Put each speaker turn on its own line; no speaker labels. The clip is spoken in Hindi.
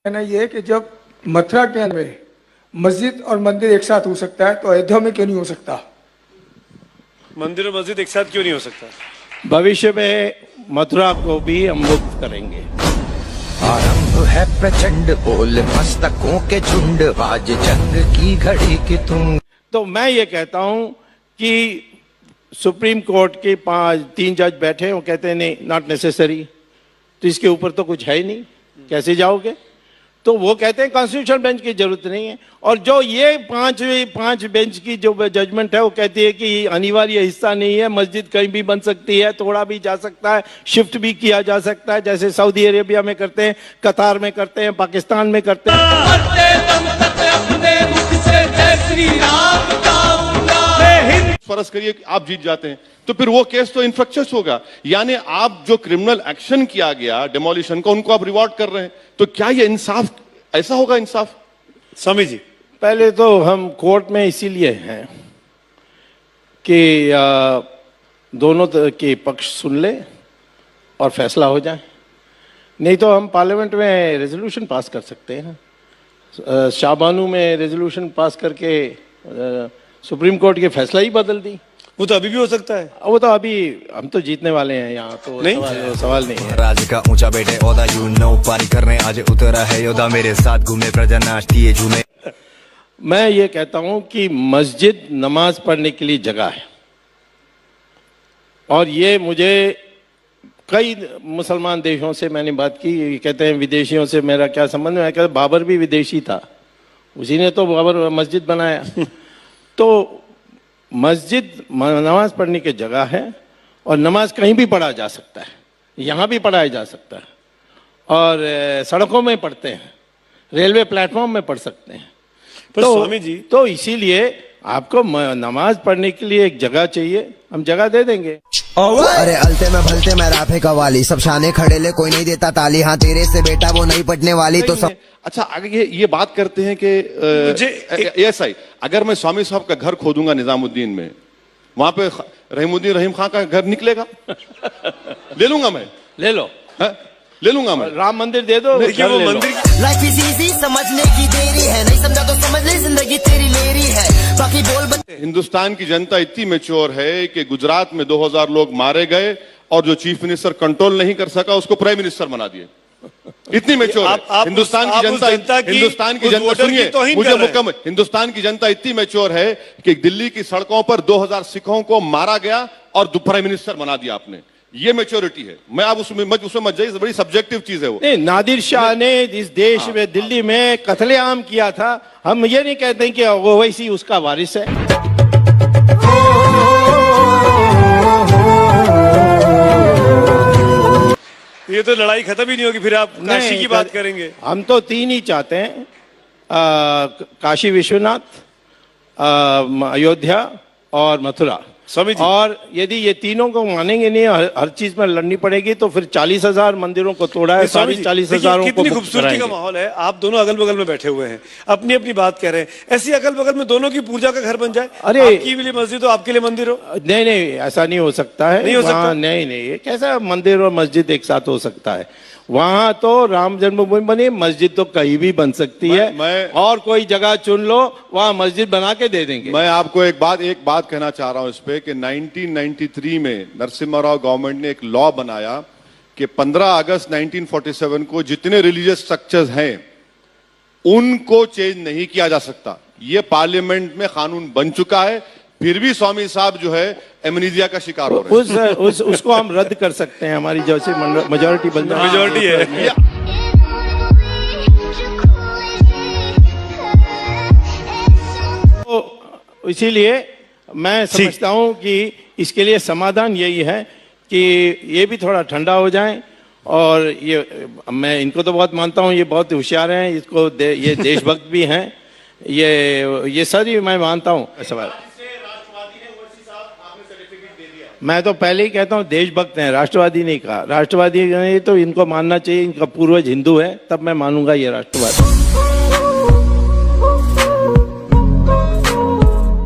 कहना ये है कि जब मथुरा के अंदर मस्जिद और मंदिर एक साथ हो सकता है तो अयोध्या में क्यों नहीं हो सकता?
मंदिर और मस्जिद एक साथ क्यों नहीं हो सकता?
भविष्य में मथुरा को भी हम मुक्त करेंगे।
आरंभ है प्रचंड बोल मस्तकों के झुंड, आज जंग की घड़ी की तुम।
तो मैं ये कहता हूं कि सुप्रीम कोर्ट के 3 जज बैठे, वो कहते हैं नहीं, नॉट नेसेसरी, तो इसके ऊपर तो कुछ है ही नहीं, कैसे जाओगे? तो वो कहते हैं कॉन्स्टिट्यूशनल बेंच की जरूरत नहीं है। और जो ये पांच बेंच की जो जजमेंट है वो कहती है कि अनिवार्य हिस्सा नहीं है, मस्जिद कहीं भी बन सकती है, तोड़ा भी जा सकता है, शिफ्ट भी किया जा सकता है, जैसे सऊदी अरेबिया में करते हैं, कतार में करते हैं, पाकिस्तान में करते हैं।
फर्ज करिए कि आप जीत जाते हैं तो फिर वो केस तो इन्फ्रक्चर्स होगा, यानी आप जो क्रिमिनल एक्शन किया गया डेमोलिशन का, उनको आप रिवॉर्ड कर रहे हैं, तो क्या ये इंसाफ, ऐसा होगा इंसाफ?
स्वामी जी,
पहले तो हम कोर्ट में इसीलिए हैं कि दोनों के पक्ष सुन ले और फैसला हो जाए। नहीं तो हम पार्लियामेंट में रेजोल्यूशन पास कर सकते हैं, शाबानू में रेजोल्यूशन पास करके सुप्रीम कोर्ट के फैसला ही बदल दी।
वो तो अभी भी हो सकता है।
वो तो अभी हम तो जीतने वाले हैं, यहाँ तो
नहीं?
सवाल नहीं है।
राज का ऊंचा बेटे ओदा यू नो पारी करने आज उतरा है योदा, मेरे साथ घूमे प्रजा नाचती झूमे।
मैं ये कहता हूं कि मस्जिद नमाज पढ़ने के लिए जगह है, और ये मुझे कई मुसलमान देशों से मैंने बात की, कहते हैं विदेशियों से मेरा क्या संबंध है? मैं कहता बाबर भी विदेशी था, उसी ने तो बाबर मस्जिद बनाया। तो मस्जिद नमाज पढ़ने की जगह है, और नमाज कहीं भी पढ़ा जा सकता है, यहाँ भी पढ़ाया जा सकता है, और सड़कों में पढ़ते हैं, रेलवे प्लेटफॉर्म में पढ़ सकते हैं।
पर
तो
स्वामी जी,
तो इसीलिए आपको नमाज पढ़ने के लिए एक जगह चाहिए, हम जगह दे देंगे।
अरे अलते में भलते में राफे कवाली, सब शाने खड़े ले कोई नहीं देता ताली, हाँ तेरे से बेटा वो नहीं पटने वाली तो सब।
अच्छा, आगे ये बात करते हैं कि ऐसा ही अगर मैं स्वामी साहब का घर खोदूंगा निजामुद्दीन में, वहां पे रहीमुद्दीन रहीम खां का घर निकलेगा? ले लूंगा मैं,
ले लो,
ले लूंगा मैं।
राम मंदिर दे दो,
देखिए वो मंदिर
लाइफ इज इजी समझने की देरी है, नहीं समझा तो समझ ले जिंदगी तेरी मेरी है, बाकी बोल
हिंदुस्तान की जनता इतनी मैच्योर है कि गुजरात में 2000 लोग मारे गए और जो चीफ मिनिस्टर कंट्रोल नहीं कर सका उसको प्राइम मिनिस्टर बना दिए। इतनी मैच्योर है हिंदुस्तान की जनता। हिंदुस्तान की जनता, सुनिए मुझे मुकम्मल, हिंदुस्तान की जनता इतनी मैच्योर है कि दिल्ली की सड़कों पर 2000 सिखों को मारा गया और प्राइम मिनिस्टर बना दिया आपने। ये मैच्योरिटी है। मैं आप उसमें मत जाइए, बड़ी सब्जेक्टिव चीज है वो।
नहीं, नादिर शाह ने इस देश में दिल्ली में कत्लेआम किया था, हम ये नहीं कहते कि वो वैसी उसका वारिस है।
ये तो लड़ाई खत्म ही नहीं होगी, फिर आप काशी की बात करेंगे।
हम तो 3 ही चाहते हैं, काशी विश्वनाथ, अयोध्या और मथुरा।
स्वामी जी,
और यदि ये तीनों को मानेंगे नहीं, हर चीज में लड़नी पड़ेगी, तो फिर 40,000 मंदिरों को तोड़ा है, 40,000 को
कितनी खूबसूरती का माहौल है। आप दोनों अगल बगल में बैठे हुए हैं, अपनी अपनी बात कह रहे हैं, ऐसी अगल बगल में दोनों की पूजा का घर बन जाए।
अरे
आपकी लिए मस्जिद हो, आपके लिए मंदिर हो।
नहीं नहीं, ऐसा नहीं हो सकता है।
नहीं हो सकता?
नहीं नहीं, कैसा मंदिर और मस्जिद एक साथ हो सकता है? वहां तो राम जन्मभूमि बनी, मस्जिद तो कहीं भी बन सकती है, और कोई जगह चुन लो, वहां मस्जिद बना के दे देंगे।
मैं आपको एक बात कहना चाह रहा हूं इस पे कि 1993 में नरसिम्हा राव गवर्नमेंट ने एक लॉ बनाया कि 15 अगस्त 1947 को जितने रिलीजियस स्ट्रक्चर्स हैं उनको चेंज नहीं किया जा सकता। ये पार्लियामेंट में कानून बन चुका है, फिर भी स्वामी साहब जो है एमनीजिया का शिकार हो रहे हैं।
उसको हम रद्द कर सकते हैं, हमारी जैसे मेजॉरिटी बन जाए।
मेजॉरिटी है।
तो इसीलिए मैं समझता हूं कि इसके लिए समाधान यही है कि ये भी थोड़ा ठंडा हो जाए, और ये मैं इनको तो बहुत मानता हूं, ये बहुत होशियार हैं, इसको ये देशभक्त भी हैं, ये सारी मैं मानता हूं। सवाल मैं तो पहले ही कहता हूं देशभक्त हैं, राष्ट्रवादी नहीं कहा। राष्ट्रवादी तो इनको मानना चाहिए, इनका पूर्वज हिंदू है, तब मैं मानूंगा ये राष्ट्रवादी।